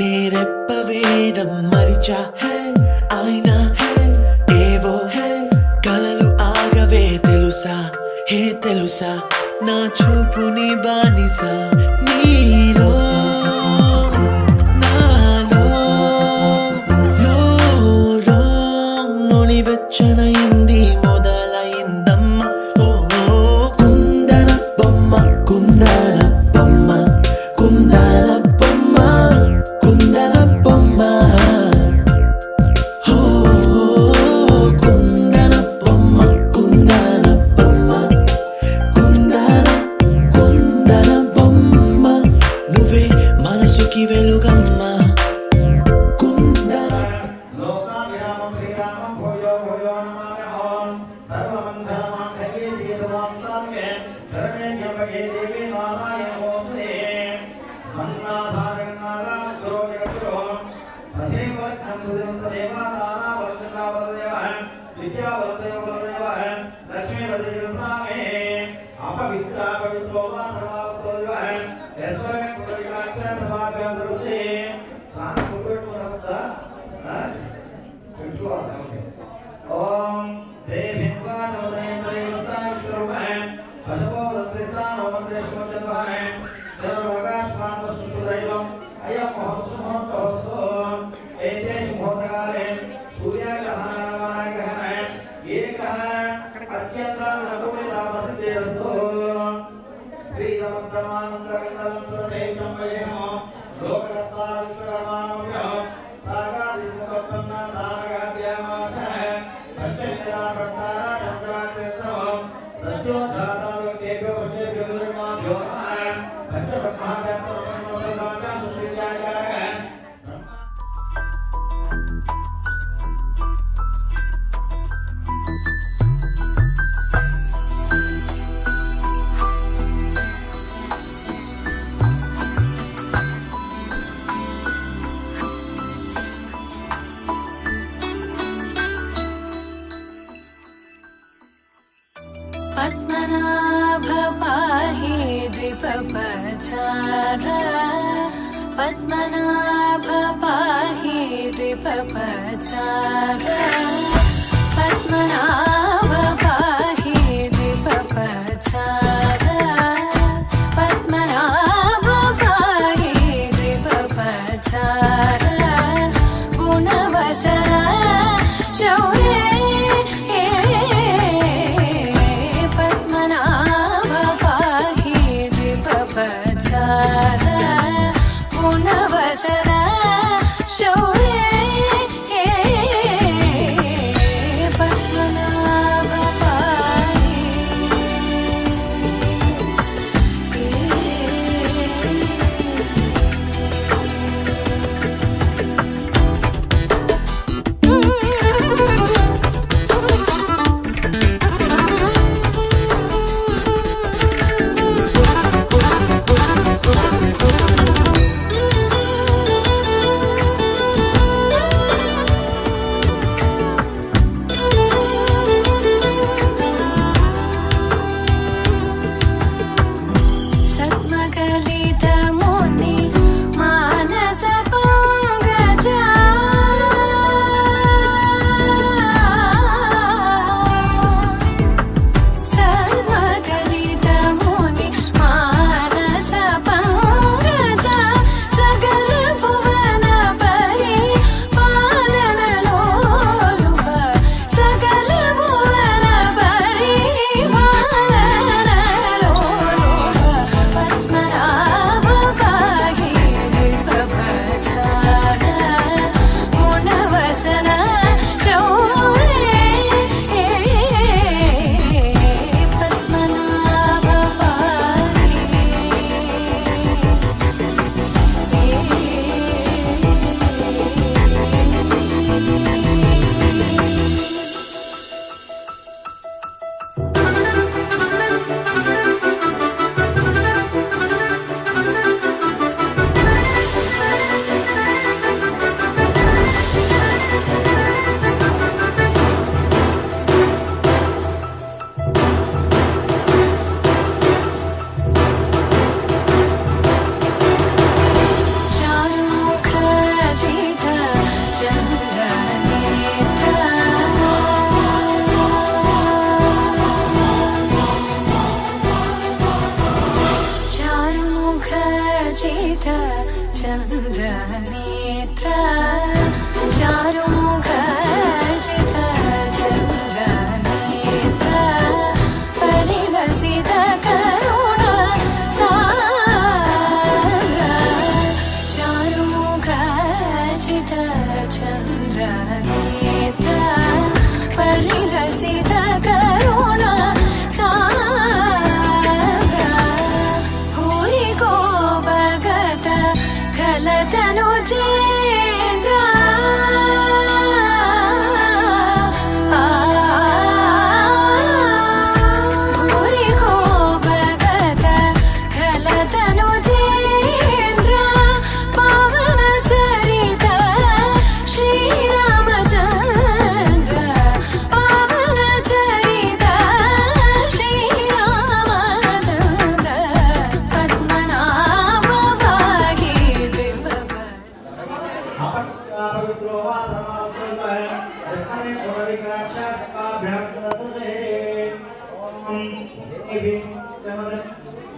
నేరెప్పవేయడం మరిచా అయినా ఏవో కలలు ఆగవే తెలుసా తెలుసా నా చూపుని బానిస నీలో నాలో లోని వెచ్చనయింది మొదలైందమ్మ ఓ కుందన బొమ్మ కుందన బొమ్మ కుందన బొమ్మ కుందన బొమ్మ కుందన బొమ్మ కుందన బొమ్మ కుందన బొమ్మ నువ్వే మనసుకి వెలుగమ్మ కుందన पद्मनाभ पाहि द्विपपचार पद्मनाभ पाहि द्विपपचार पद्मनाभ पाहि द्विपपचार पद्मनाभ पाहि द्विपपचार गुणवचन शौर्ये गुणवचन शौर्ये पद्मनाभ पाहि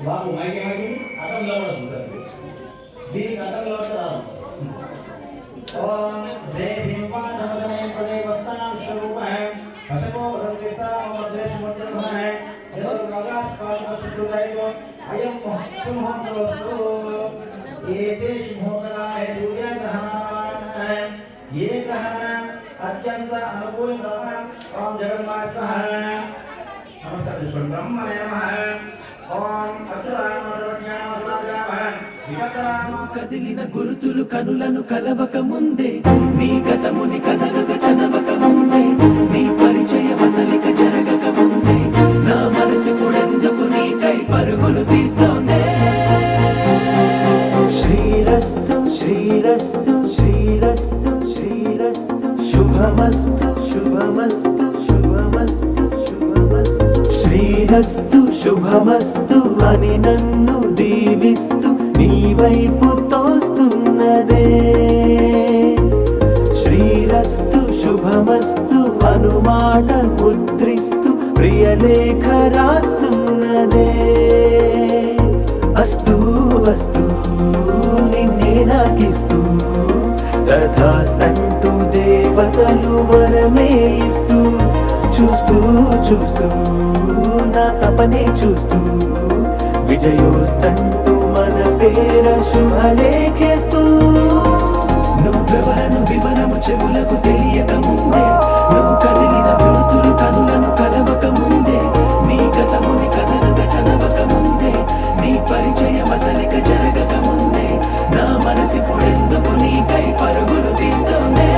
బాబు మైకి అతనిలో కూడా ఉంటుంది దీనికి అతనిలో కూడా ఓం దే భీమపాదమే పదే వస్తాం స్వరూప హై అతకో రవితా మధ్య సముద్ర హై జలో మగాత్ పాదపతి సుదైవ అయం సింహంతో ఏతే సింహోదరాయ సూర్య గ్రహణ ये ग्रहण अत्यंत अनुकूल ग्रहण ओम जगन्नाथ स्वाहा नमस्कार विष्णु ब्रह्मणे नमः ओम अक्षरामर्वज्ञानमर्वज्ञामः विकतराम కదిలిన గురుతులు కనులను కలవక ముందే నీ గతముని కథలుగా చదవక ముందే నీ పరిచయ వసలిక జరగక ముందే నా మనసు పొడెందుకు నీకై పరుగులు తీస్తోందే శ్రీరస్తు శ్రీరస్తు శ్రీరస్తు శ్రీరస్తు శుభమస్తు శుభమస్తు శుభమస్తు శుభమస్తు శ్రీరస్తు శుభమస్తు అని నన్ను దీవిస్తూ నీ వైపు తోస్తున్నదే శ్రీరస్తు శుభమస్తు అనుమాట ముద్రిస్తూ ప్రియలేఖ రాస్తున్నదే అస్తు అస్తు నిన్నే నాకిస్తూ తథాస్తంటూ దేవతలు వరమే ఇస్తూ చూస్తూ చూస్తూ నా తపనే చూస్తూ విజయోస్తంటూ మన పేర శుభలేఖేస్తూ నువ్వెవరను వివరము చెవులకు తెలియక ముందే నువ్వు కదిలిన గుర్తులు కనులను కలవక ముందే నీ గతముని కథలుగా చదవక ముందే నీ పరిచయ మసలిక జరగక ముందే నా మనసి పొడెందుకు నీకై పరుగులు తీస్తోందే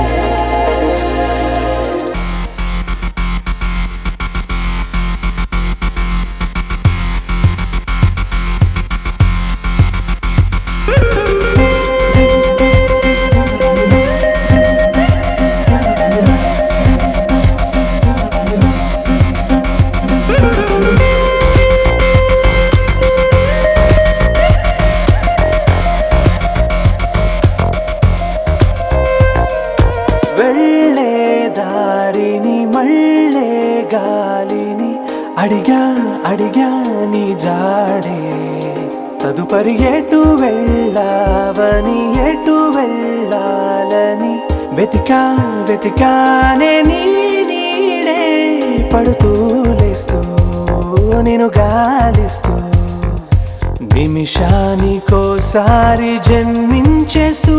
వెళ్ళే దారిని మళ్ళే గాలిని అడిగా అడిగా నీ జాడే తదుపరి ఎటు వెళ్ళావని ఎటు వెళ్ళాలని వెతికా వెతికానే నీ నీడే పడుతూ లేస్తూ నేను గాలిస్తూ నిమిషానికోసారి జన్మించేస్తూ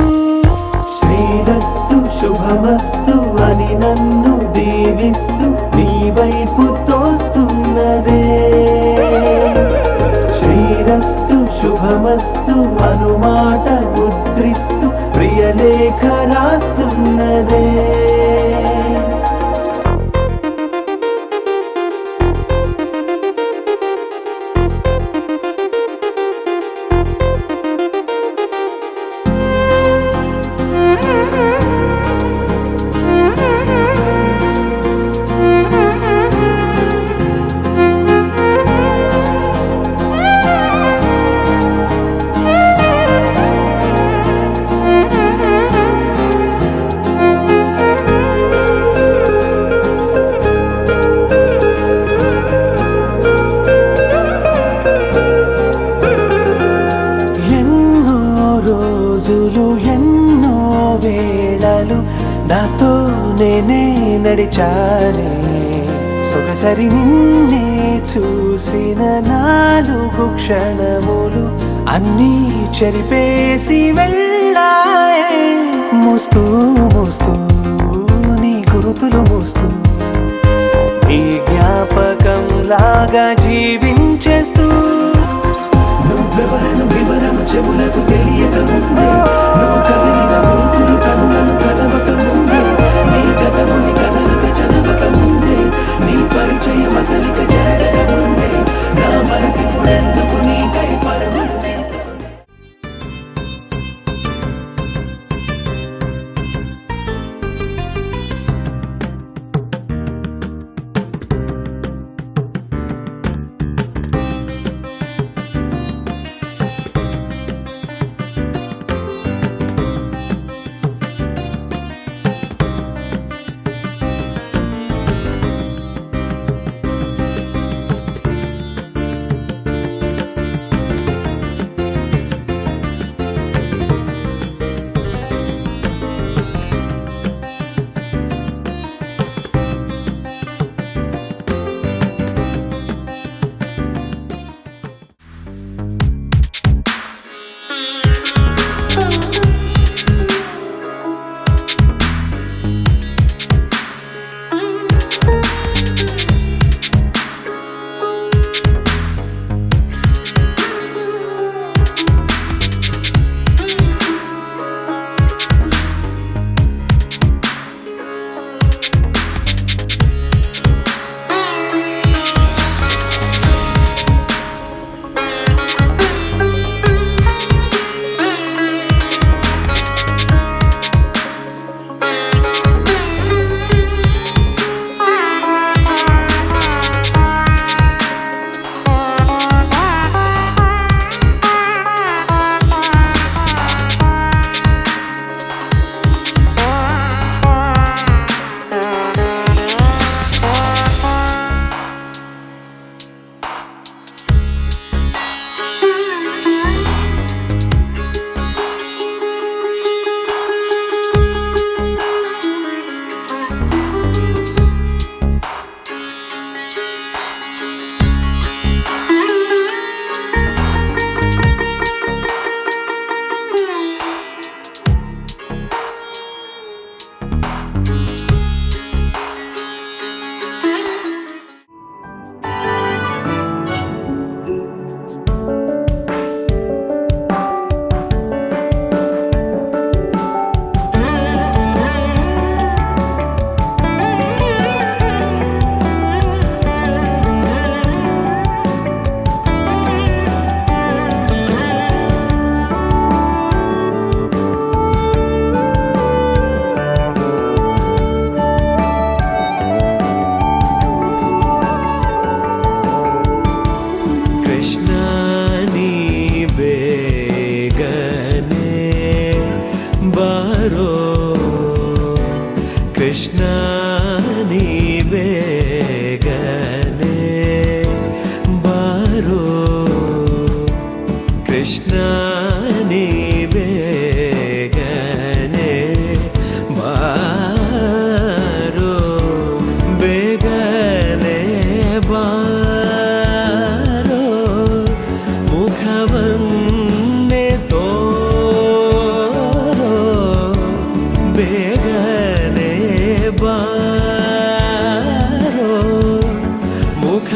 శ్రీరస్తు శుభమస్తు అని నన్ను దీవిస్తూ నీ వైపు తోస్తున్నదే శ్రీరస్తు శుభమస్తు అనుమాట ముద్రిస్తూ ప్రియలేఖ రాస్తున్నదే ఎన్నో వేళలు నాతో నేనే నడిచానే సొగసరి నిన్నే చూసిన 4 క్షణములు అన్నీ చెరిపేసి వెళ్ళాయే మోస్తూ మోస్తూ నీ గురుతులు మోస్తూ నీ జ్ఞాపకం లాగా జీవించేస్తూ నువ్వెవరను వివరము చెవులకు తెలియక ముందే నువ్వు కదిలిన గుర్తులు కనులను కలవక ముందే నీ గతముని కథలుగా చదవక ముందే నీ పరిచయ మసలిక జరగక ముందే నా మనసి పొడెందుకు నీకై పరుగులు తీస్తోంది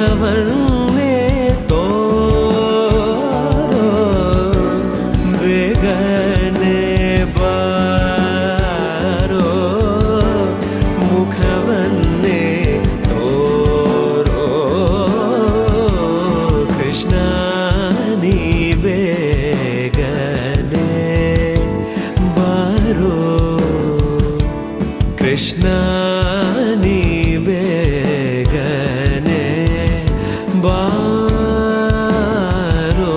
ಮುಖವನ್ನೇ ತೋರೋ ಬೇಗನೆ ಬಾರೋ ಮುಖವನ್ನೇ ತೋರೋ ಕೃಷ್ಣ ನೀ ಬೇಗನೆ ಬಾರೋ ಕೃಷ್ಣ ನೀ ಬೇಗನೆ ಬಾರೋ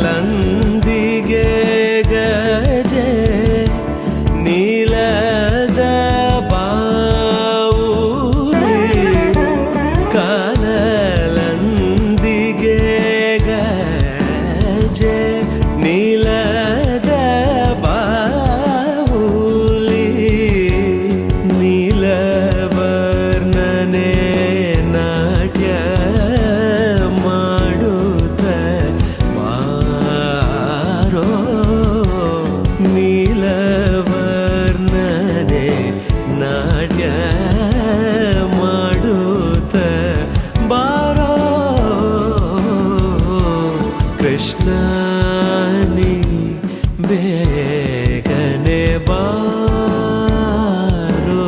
ಕಾಲಲಂದಿಗೆ ಗಜೆ ನೀಲದ ಬಾವುಲಿ ಕಾಲಲಂದಿಗೆ ಗಜೆ ನೀಲದ ಬಾವುಲಿ ನೀಲವರ್ಣನೆ ನಾಟ್ಯ ಮಾಡುತ್ತ ಬಾರೋ ನೀಲವರ್ಣನೆ ನಾಟ್ಯ ಮಾಡುತ್ತ ಬಾರೋ ಕೃಷ್ಣ ನೀ ಬೇಗನೆ ಬಾರೋ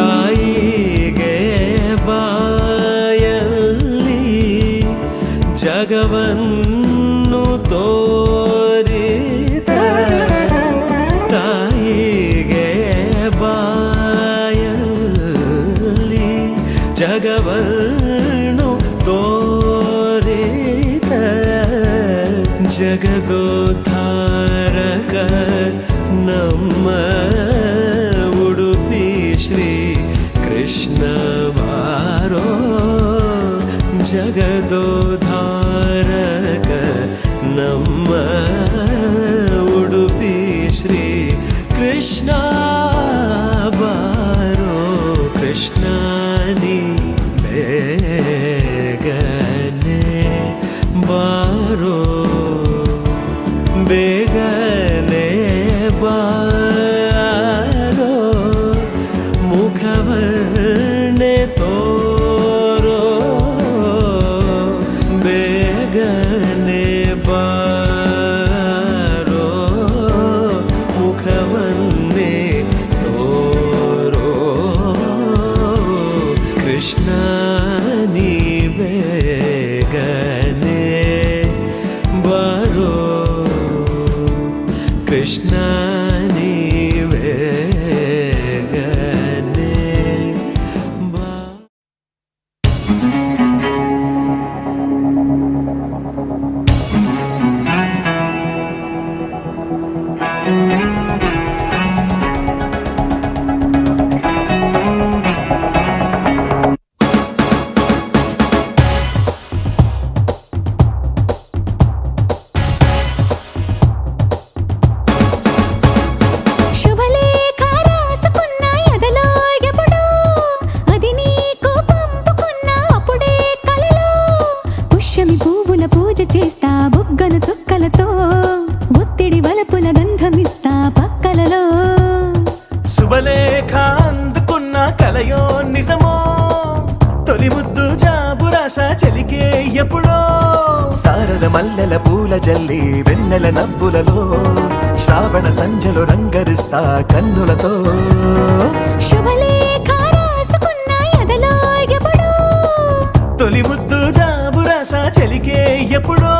ತಾಯಿಗೆ ಬಾಯಲ್ಲಿ ಜಗವನ್ನು ತೋರಿದ ತಾಯಿಗೆ ಬಾಯಲ್ಲಿ ಜಗವನ್ನು ತೋರಿದ ಜಗದೋದ್ಧಾರಕ ನಮ್ಮ ಉಡುಪಿ ಶ್ರೀ ಕೃಷ್ಣ ಬಾರೋ ಜಗದೋದ್ಧಾರಕ ನಮ್ಮ ಉಡುಪಿ ಶ್ರೀ ಕೃಷ್ಣ ಬಾರೋ ಕೃಷ್ಣ ನೀ ಬೇಗನೆ ಬಾರೋ ಬೇಗನೆ ಬಾರೋ ಮುಖವನ್ನೇ ತೋರೋ ಬೇಗನೆ ಬಾರೋ ಮುಖವನ್ನೇ ತೋರೋ ಕೃಷ್ಣ ನೀ ಬೇಗನೆ ಬಾರೋ ಕೃಷ್ಣ ನೀ ಬೇಗನೆ ಬಾ శుభలేఖ రాసుకున్న ఎదలో ఎప్పుడో అది నీకు పంపుకున్న అప్పుడే కలలో పుష్యమి పువ్వుల పూజ చేస్తా బుగ్గన చుక్కలతో ఒత్తిడి వలపుల గంధమిస్తా పక్కలలో శుభలేఖ అందుకున్న కలయో నిజమో తొలి ముద్దు జాబురా జాబురాశ చెలికే ఎప్పుడో సారద మల్లెల పూల జల్లి వెన్నెల నవ్వులలో శ్రావణ సంధ్యలో రంగరిస్తా కన్నులతో శుభలేఖ రాసుకున్న ఎదలో ఎప్పుడో తొలి ముద్దు జాబురాశ చెలికే ఎప్పుడో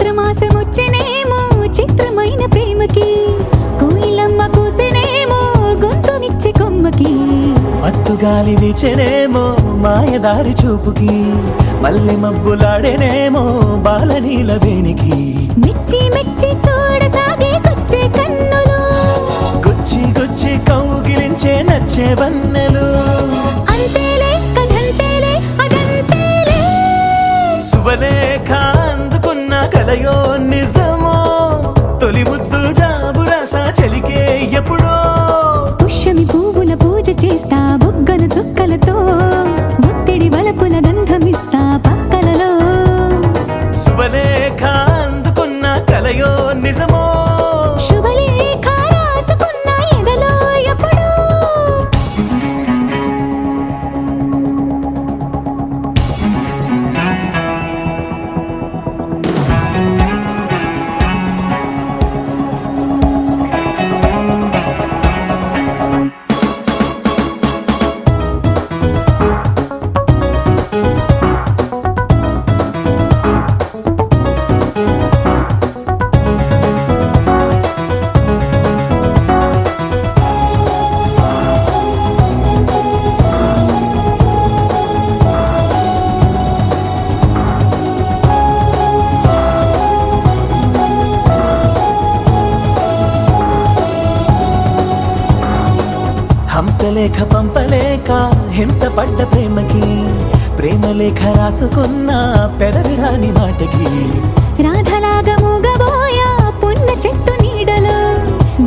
చైత్రమాసమొచ్చినేమో చిత్రమైన ప్రేమకి కోయిలమ్మ కూసినేమో గొంతునిచ్చే కొమ్మకి మత్తు గాలి వీచెనేమో మాయదారి చూపుకి మల్లె మబ్బులాడేనేమో బాలనీల వేణికి మెచ్చి మెచ్చి చూడసాగే కొచ్చే కన్నులు గుచ్చి గుచ్చి కౌగిలించే నచ్చే వన్నెలు అంతేలే కథంతేలే అదంతేలే శుభలేఖ అందుకున్న కలయో నిజమో తొలి ముద్దు జాబురాశ చెలికే ఎప్పుడో పుష్యమి పువ్వుల పూజ చేస్తా బుగ్గన చుక్కలతో ఒత్తిడి వలపుల గంధమిస్తా పక్కలలో శుభలేఖ అందుకున్న కలయో నిజమో శుభలేఖ రాసుకున్న ఎదలో ఎప్పుడో హంసలేఖ పంపలేక హింస పడ్డ ప్రేమకి ప్రేమలేఖ రాసుకున్న పెదవి రాని మాటకి రాధలాగా మూగబోయా పున్న చెట్టు నీడలో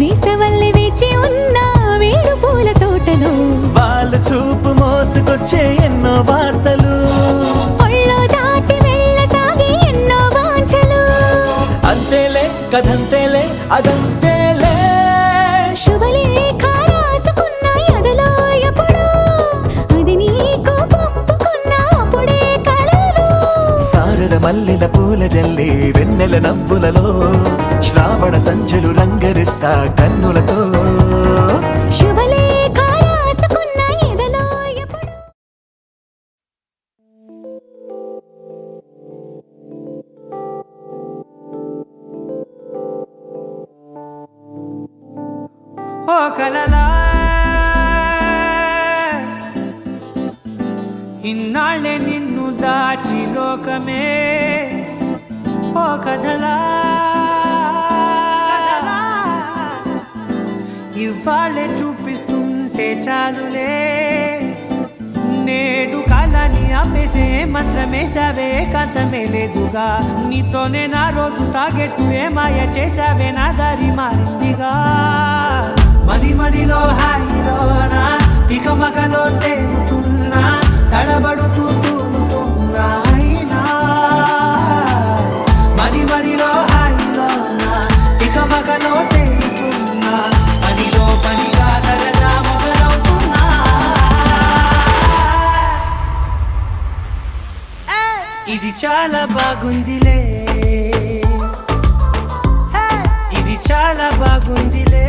వేసవల్లి వేచి ఉన్న వేడు పూల తోటలో వాళ్ళ చూపు మోసుకొచ్చే ఎన్నో వార్తలు ఒళ్ళో దాటి వెళ్ళసాగి ఎన్నో వాంఛలు అంతేలే కథంతేలే అదంతేలే శుభలేఖ రాసుకున్న ఎదలో ఎప్పుడో అది నీకు పంపుకున్న అప్పుడే కలలు సారద మల్లెల పూల జల్లి వెన్నెల నవ్వులలో శ్రావణ సంధ్యలు రంగరిస్తా కన్నులతో శుభలేఖ రాసుకున్న ఎదలో ఎప్పుడో ఓ కలలా ఇన్నాళ్ళే నిన్ను దాచి లోకమే ఓ కథలా ఇవాళ్ళే చూపిస్తుంటే చాలులే నేడు కాలాన్ని ఆపేసే మంత్రమేశావే కాంతమే లేదుగా నీతోనే నా రోజు సాగెట్టు ఏ మాయ చేశావే నా దారి మారిందిగా మది మదిలో హాయిలోనా ఇక మగలో తేలుతున్నా తడబడుతూ తూలుతున్నా అయినా మది మదిలో హాయిలోనా ఇక మగలో తేలుతున్నా పనిలో పనిగా సరదా మొదలవుతున్నా ఇది చాలా బాగుందిలే ఇది చాలా బాగుందిలే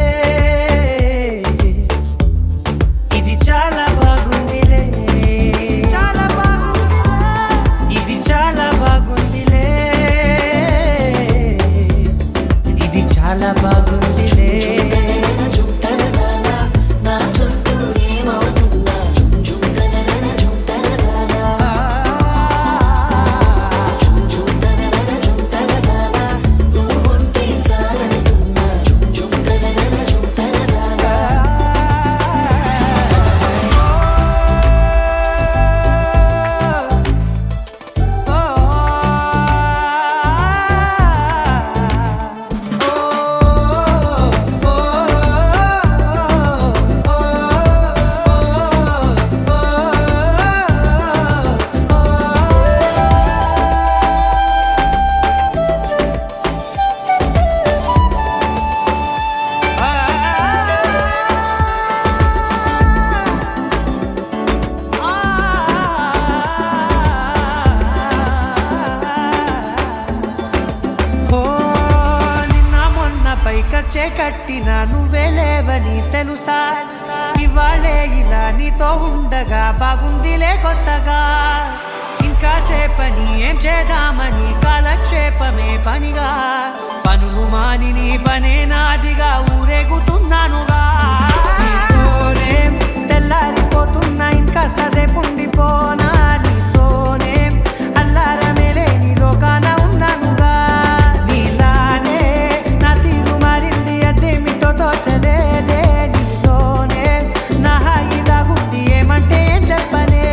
ఇది చాలా బాగుందిలే చాలా బాగుందిలే ఇది చాలా బాగుందిలే ఇది చాలా బాగుందిలే కట్టినా నువ్వే లేవని తెలుసా ఇవాళే ఇలా నీతో ఉండగా బాగుందిలే కొత్తగా ఇంకా సేపని ఏం చేద్దామని కాలక్షేపమే పనిగా పనులు మాని నీ పనే నాదిగా ఊరేగుతున్నానుగా నీతోనే తెల్లారిపోతున్నా ఇంకాస్త సేపు ఉండిపోనా నీతోనే అల్లారమే లేని లోకాన ఉన్నానుగా నీలానే నా తీరు మారింది అదేమిటో తోచలేదే నీతోనే నా హాయి దాగుంది ఏమంటే ఏం చెప్పనే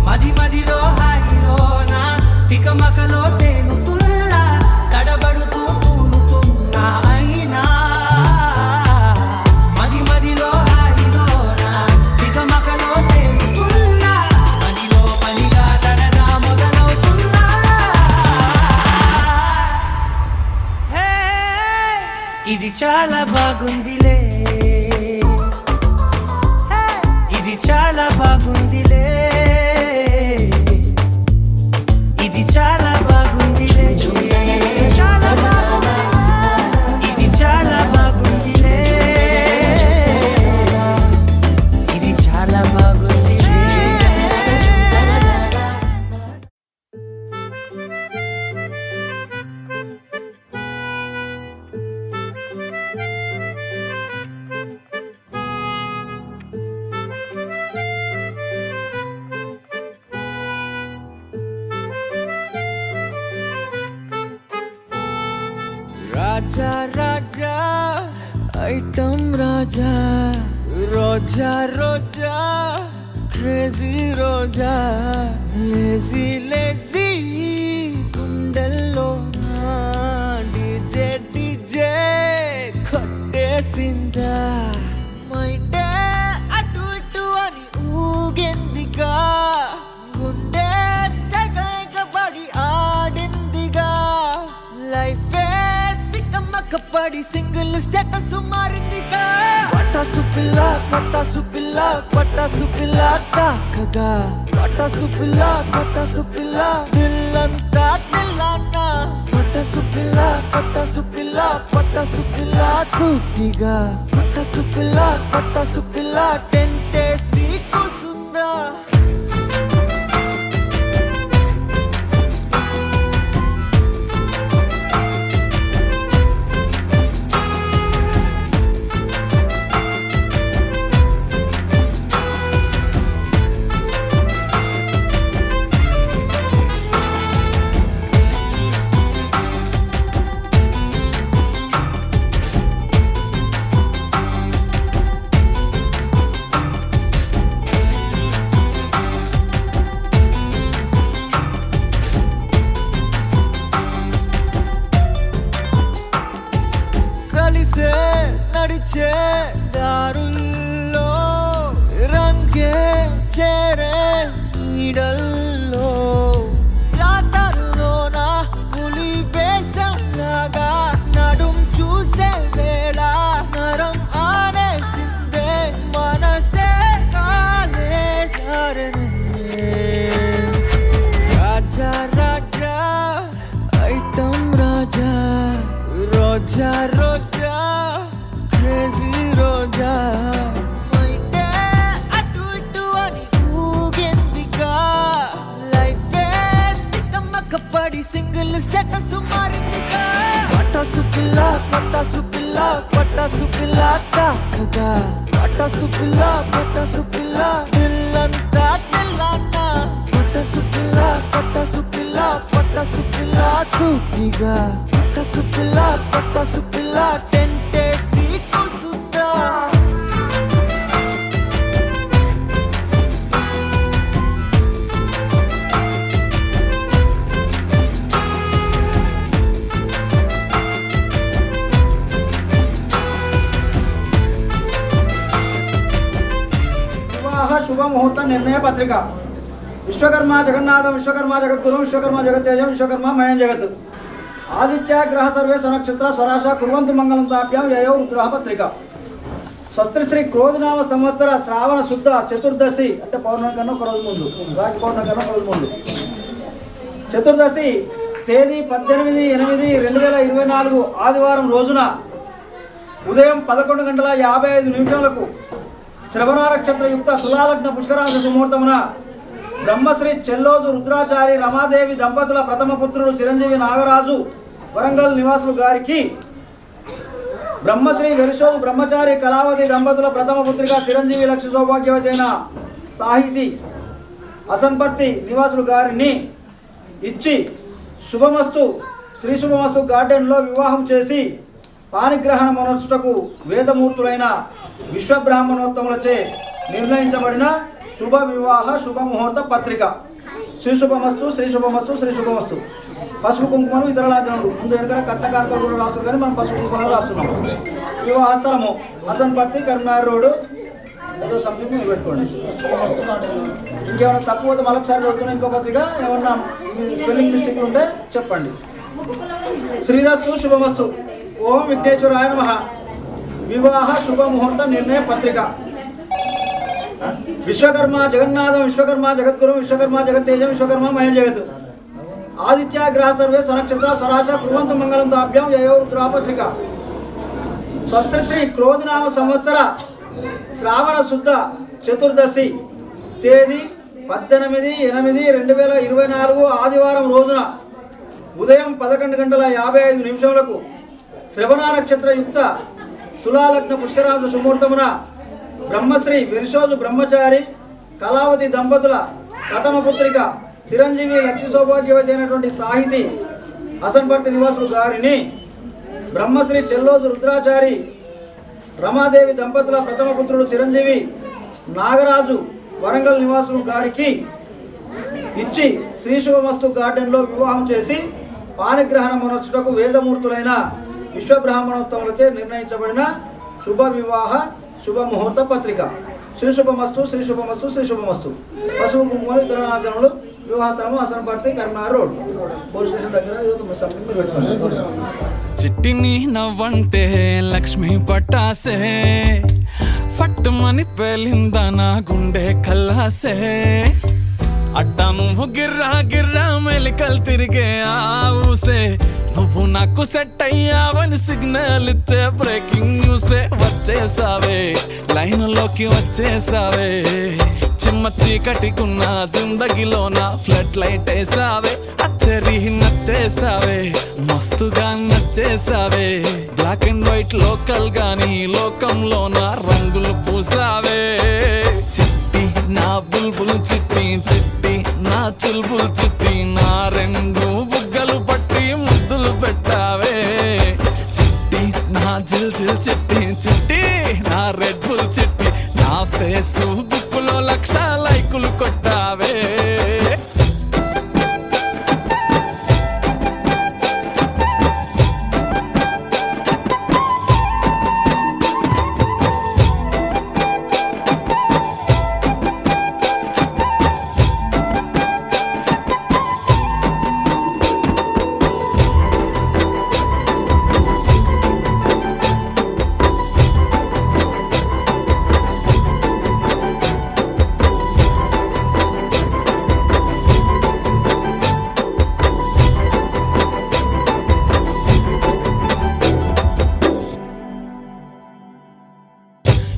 మది మదిలో హాయిలోనా తికమకలో తేలుతున్నా తడబడుతూ తూలుతున్నా అయినా మది మదిలో హాయిలోనా తికమకలో తేలుతున్నా పనిలో పనిగా సరదా మొదలవుతున్నా హే, ఇది చాలా బాగుందిలే హే, ఇది చాలా బాగుందిలే ఇది చాలా బాగుందిలే చాలా బాగుందిలే ఇది చాలా బాగుందిలే ఇది చాలా బాగుందిలే రాజా రాజా ఐటమ్ రాజా రోజా రోజా క్రేజీ రోజా లేజీ లేజీ గుండెల్లో డీజే డీజే కొట్టేసిందా మైండే అటు ఇటు అని ఊగెందిగా గుండె తెగబడి ఆడిందిగా లైఫే తికమకపడి సింగిల్ స్టేటస్ మారిందిగా పటాసు పిల్ల పటాసు పిల్ల తాకగా పటాసు పిల్ల దిల్లంతా తెల్లానా పటాసు పిల్ల సూటిగా పటాసు పిల్ల టెంటేసి కూసుందా కలిసే నడిచే దారుల్లో రంగే చేరే నీడల్లో జాతరలోన పులి వేషంలాగా నడుం చూసే వేళ నరం ఆనేసిందే మనసే కాలే జారనే రాజా రాజా ఐటమ్ రాజా రోజా రోజా క్రేజీ రోజా మైండే అటు ఇటు అని ఊగెందిగా లైఫే తికమకపడి సింగిల్ స్టేటస్ మారిందిగా పటాసు పిల్ల తాకగా పటాసు పిల్ల దిల్లంతా తెల్లానా పటాసు పిల్ల సూటిగా పటాసు పిల్ల టెంటేసి కూసుందా వివాహ శుభముహూర్త నిర్ణయ పత్రిక విశ్వకర్మ జగన్నాథ విశ్వకర్మ జగద్గురు విశ్వకర్మ జగత్తేజ విశ్వకర్మ మయం జగత్ ఆదిత్య గ్రహ సర్వే నక్షత్ర స్వరాశ కుర్వంతు మంగళం తాభ్యాం యయో రుద్రః పత్రిక స్వస్తి శ్రీ క్రోధినామ సంవత్సర శ్రావణ శుద్ధ చతుర్దశి అంటే పౌర్ణమి కన్నా ఒక రోజు ముందు రాగి పౌర్ణమి కన్నా ఒక రోజు ముందు చతుర్దశి తేదీ 18/8/2024 ఆదివారం రోజున ఉదయం 11:55 శ్రవణ నక్షత్ర యుక్త తులాలగ్న పుష్కరాంశ సుముహూర్తమున బ్రహ్మశ్రీ చెల్లోజు రుద్రాచారి రమాదేవి దంపతుల ప్రథమ పుత్రుడు చిరంజీవి నాగరాజు వరంగల్ నివాసులు గారికి బ్రహ్మశ్రీ వెరిశోజు బ్రహ్మచారి కళావతి దంపతుల ప్రథమ పుత్రిక చిరంజీవి లక్ష్య సౌభాగ్యవతైన సాహితీ అసన్పర్తి నివాసులు గారిని ఇచ్చి శుభమస్తు శ్రీ శుభమస్తు గార్డెన్లో వివాహం చేసి పాణిగ్రహణ మనర్చుటకు వేదమూర్తులైన విశ్వబ్రాహ్మణోత్తములచే నిర్ణయించబడిన శుభ వివాహ శుభముహూర్త పత్రిక. శ్రీ శుభమస్తు శ్రీ శుభమస్తు శ్రీ శుభమస్తు. పసుపు కుంకుమలు ఇతర లాంఛనాలు ముందు ఎందుకంటే కట్నకారకులు కూడా రాస్తారు కానీ మనం పసుపు కుంకుమలు రాస్తున్నాం. వివాహ స్థలము అసన్పర్తి కరీంనగర్ రోడ్డు ఏదో సంథింగ్ మీరు పెట్టుకోండి. ఇంకేమైనా తప్పు పోతే మళ్ళొకసారి పెడుతున్నా ఇంకో పత్రిక ఏమన్నా స్పెల్లింగ్ మిస్టేక్లు ఉంటే చెప్పండి. శ్రీరస్తు శుభమస్తు. ఓం విఘ్నేశ్వరాయ నమః. వివాహ శుభముహూర్త నిర్ణయ పత్రిక. విశ్వకర్మ జగన్నాథం విశ్వకర్మ జగద్గురు విశ్వకర్మ జగత్తేజం విశ్వకర్మ మయం జగత్. ఆదిత్య గ్రహ సర్వే సనక్షత్ర స్వరాశ కుర్వంతు మంగళం తాభ్యం యయో రుద్రా పత్రిక. స్వస్త్రశ్రీ క్రోధినామ సంవత్సర శ్రావణ శుద్ధ చతుర్దశి తేదీ 18/8/2024 ఆదివారం రోజున ఉదయం 11:55 శ్రవణ నక్షత్ర యుక్త తులాలగ్న పుష్కరాంశ సుముహూర్తమున బ్రహ్మశ్రీ వెరిశోజు బ్రహ్మచారి కళావతి దంపతుల ప్రథమ పుత్రిక చిరంజీవి లక్ష్య సౌభాగ్యవతి అయినటువంటి సాహితీ అసన్పర్తి నివాసులు గారిని బ్రహ్మశ్రీ చెల్లోజు రుద్రాచారి రమాదేవి దంపతుల ప్రథమ పుత్రుడు చిరంజీవి నాగరాజు వరంగల్ నివాసులు గారికి ఇచ్చి శ్రీ శుభమస్తు గార్డెన్లో వివాహం చేసి పాణిగ్రహణ మనర్చుటకు వేదమూర్తులైన విశ్వబ్రాహ్మణోత్తములచే నిర్ణయించబడిన శుభ వివాహ శుభముహూర్త పత్రిక. శ్రీ శుభమస్తు శ్రీ శుభమస్తు శ్రీ శుభమస్తు. పసుపు కుంకుమలు ఇతర ఆచరణలు వివాహ స్థలము Hasanparthy Karimnagar road police station దగ్గర సంథింగ్ మీరు పెట్టుకోండి. చిట్టిని నవ్వంటే లక్ష్మి పట్టాసే ఫట్టుమని పేలిందా నా గుండె కల్లాసే అట్టా నువ్వు గిర్రా గిర్రా మెలికలు తిరిగే ఆవుసే నువ్వు నాకు సెట్ అయ్యావని సిగ్నల్ ఇచ్చే బ్రేకింగ్ న్యూసే వచ్చేసావే లైన్లోకి వచ్చేసావే చిమ్మ చీకటికున్న జిందగీలో నా ఫ్లడ్ లైట్ వేసావే అత్తరి నచ్చేసావే మస్తుగా నచ్చేసావే బ్లాక్ అండ్ వైట్ లోకల్ గాని లోకంలో నా రంగులు పూసావే చిట్టి నా బుల్బుల్ చిట్టి చిట్టి నా చుల్బుల్ చిట్టి నా రెండు బుగ్గలు పట్టి ముద్దులు పెట్టావే చిట్టి నా జిల్ జిల్ చిట్టి చిట్టి నా రెడ్ బుల్ చిట్టి నా ఫేస్బుక్ లో 1,00,000 లైకులు కొట్టావే.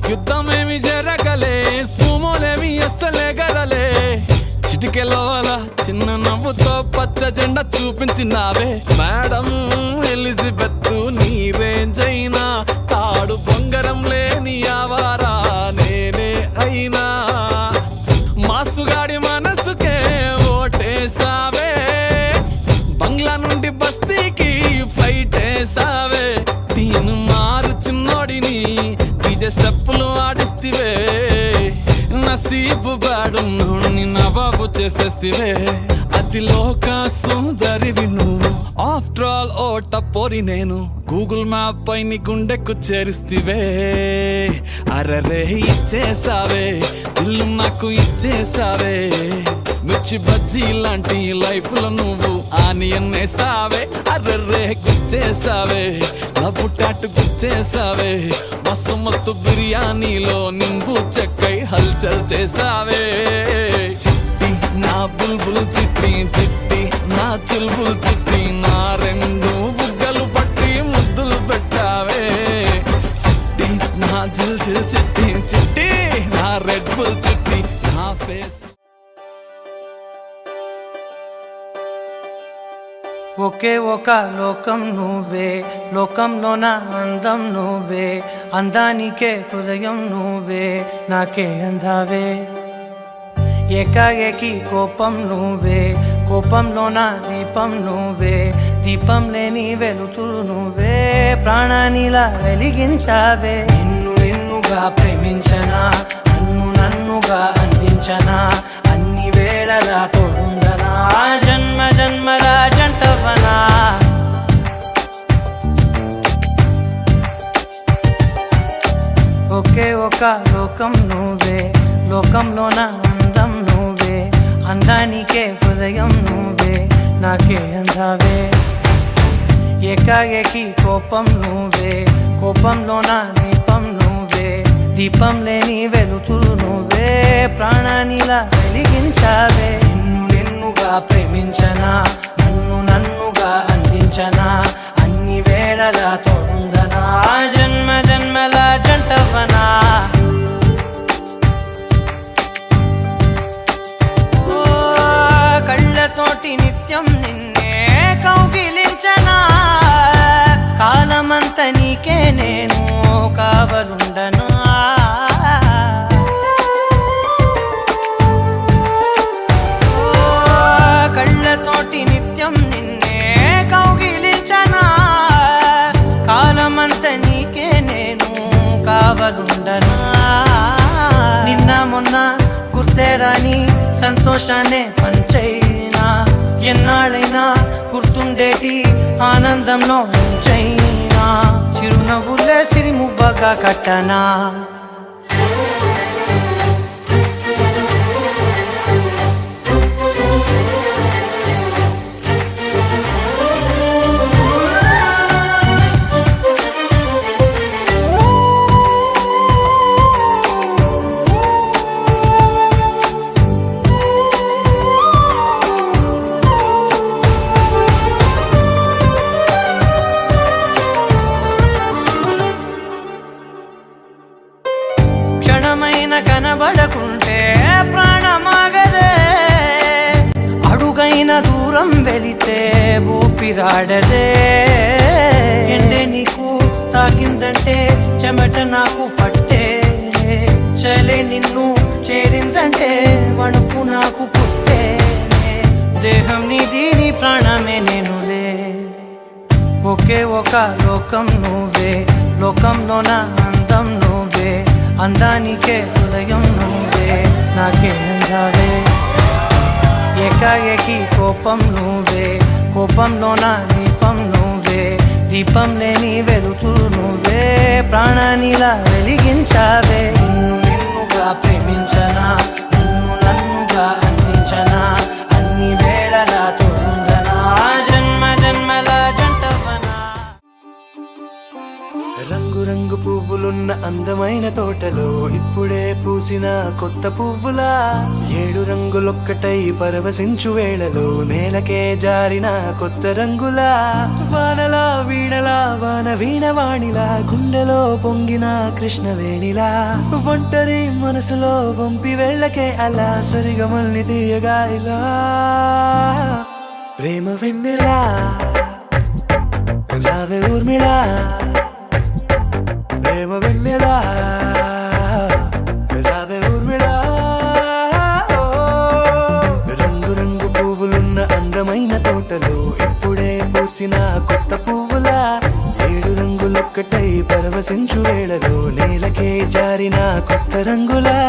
యుద్ధమేమి జరగలే సుమోలేమి అస్సలే గదలే చిటికెలోల చిన్న నవ్వుతో పచ్చ జెండా చూపించినావే మేడం ఎలిజబెత్ నీ రేంజ్ అయినా తాడు బొంగరం లేని ఆవారా నేనే అయినా మాసుగాడి మనసుకే ఓటేసావే బంగ్లా నుండి బస్తీకి ఫ్లైట్ వేసావే తీను మారు చిన్నోడిని స్టెప్పులు ఆడిస్తివే నసీబు బాడున్నోడిని నవాబు చేసేస్తివే అతిలోక సుందరివి నువ్వు ఆఫ్టర్ ఆల్ ఓ టపోరి నేను గూగుల్ మ్యాప్ పై నీ గుండెకు చేరిస్తివే అరరే ఇచ్చేసావే ఇల్లు నాకు ఇచ్చేసావే మిర్చి బజ్జీ లాంటి లైఫ్ లో నువ్వు ఆనియన్ వేసావే అర్రే గుచ్చేసావే లవ్వు టాటు గుచ్చేసావే మస్తు మస్తు బిర్యానీలో నింబు చెక్కై హల్చల్ చేసావే చిట్టి నా బుల్బుల్ చిట్టి చిట్టి నా చుల్బుల్ చిట్టి నా రెండు బుగ్గలు పట్టి ముద్దులు పెట్టావే ఒకే ఒక లోకం నువ్వే, లోకంలో నా అందం నువ్వే, అందానికే హృదయం నువ్వే, నాకే అందావే. ఏకాఏకి కోపం నువ్వే, కోపంలో నా దీపం నువ్వే, దీపం లేని వెలుతురు నువ్వే, ప్రాణానిలా వెలిగించావే. నిన్నుగా ప్రేమించనా, నన్నుగా అందించనా, అన్ని వేళలా తోడుందనా, జన్మ జన్మల జంటవనా. ఒకే ఒక లోకం నువ్వే, లోకంలో నా అందం నువ్వే, అందానికే హృదయం నువ్వే, నాకే అందావే. ఏకాఏకి కోపం నువ్వే, కోపంలో నా దీపం నువ్వే, దీపం లేని వెలుతురు నువ్వే, ప్రాణానిలా వెలిగించావే. నిన్నుగా ప్రేమించనా, నన్నుగా అందించనా, అన్ని వేళలా తోడుందనా, జన్మ జన్మల జంటవనా. ఓ కళ్ళతోటి నిత్యం నిన్నే కౌగిలించనా, కాలమంత నీకే నేను కావలుండనా. కళ్ళతోటి నిత్యం నిన్నే కౌగిలించనా, కాలమంత నీకే నేను కావలుండనా. నిన్న మొన్న గుర్తే రాని సంతోషాన్నే పంచైనా, ఎన్నాళ్ళైనా గుర్తుండేటి ఆనందంలో ఉంచైనా, చిరునవ్వులే సిరిముబ్బగా కట్టనా. క్షణమైన కనబడకుంటే ప్రాణమాగదే, అడుగైన దూరం వెళితే ఊపిరాడదే. ఎండే నీకు తాకిందంటే చెమట నాకు పట్టే, చలే నిన్ను చేరిందంటే వణుకు నాకు పుట్టే, దేహం నీది నీ ప్రాణమే నేనులే. ఒకే ఒక లోకం నువ్వే, లోకంలో నా అందం నువ్వే, అందానికే హృదయం నువ్వే, నాకే అందావే. ఏకాఏకి కోపం నువ్వే, కోపంలో నా దీపం నువ్వే, దీపం లేని వెలుతురు నువ్వే, ప్రాణానిలా వెలిగించావే. నిన్నుగా ప్రేమించనా, నన్నుగా అందించనా, అన్ని వేళలా తోడుందనా, జన్మ జన్మల జంటవనా. రంగు రంగు పువ్వులున్న అందమైన తోటలో ఇప్పుడే పూసిన కొత్త పువ్వులా, 7 రంగులొక్కటై పరవశించు వేళలో నేలకే జారిన కొత్త రంగులా, వానలా వీణలా వాన వీణవాణిలా, గుండెలో పొంగిన కృష్ణవేణిలా, ఒంటరి మనసులో వంపి వెళ్ళకే అలా, సరిగమల్ని తీయగా ఇలా, ప్రేమ వెన్నెలా రావే ఊర్మిళా, ప్రేమ వెన్నెలా రావే ఊర్మిళా. రంగు రంగు పువ్వులున్న అందమైన తోటలో ఇప్పుడే పూసిన కొత్త పువ్వులా, 7 రంగులొక్కటై పరవశించు వేళలో నేలకే జారిన కొత్త రంగులా.